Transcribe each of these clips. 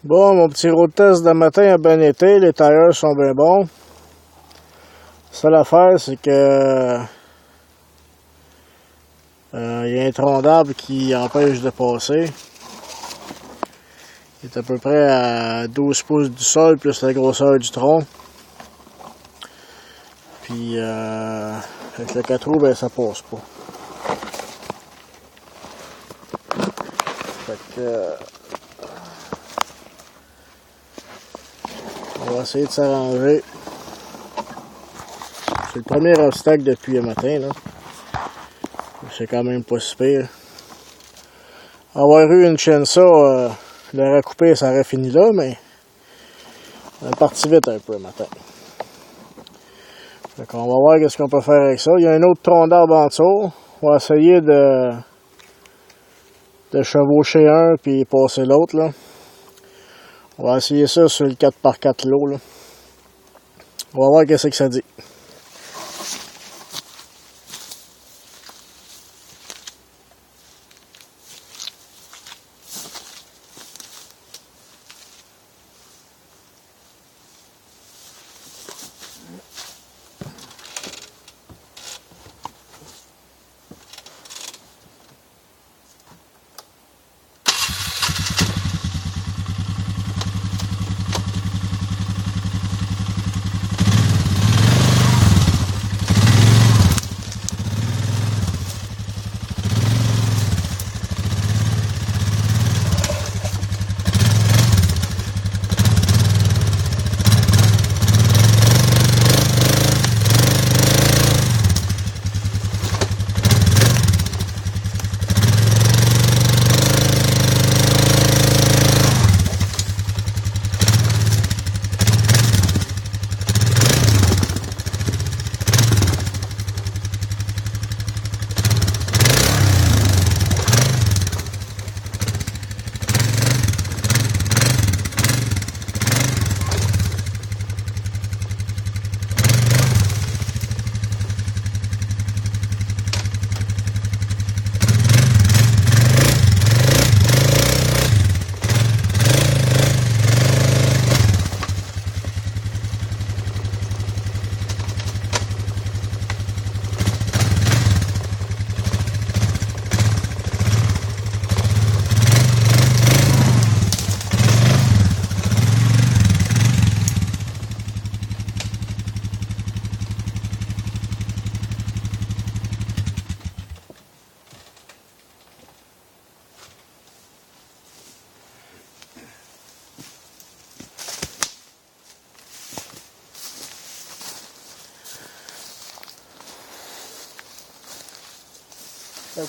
Bon, mon petit road test de matin a bien été, les tailleurs sont bien bons. Seule affaire, c'est que y a un tronc d'arbre qui empêche de passer. Il est à peu près à 12 pouces du sol plus la grosseur du tronc. Puis avec le 4 roues, ben ça passe pas. Fait que on va essayer de s'arranger. C'est le premier obstacle depuis le matin, là. C'est quand même pas si pire. Avoir eu une chaîne ça, l'aurait coupé, ça aurait fini là, mais on est parti vite un peu le matin. Donc on va voir qu'est-ce qu'on peut faire avec ça. Il y a un autre tronc d'arbre en dessous. On va essayer de chevaucher un puis passer l'autre, là. On va essayer ça sur le 4x4 lot, là. On va voir qu'est-ce que ça dit.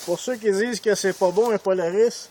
Pour ceux qui disent que c'est pas bon un Polaris,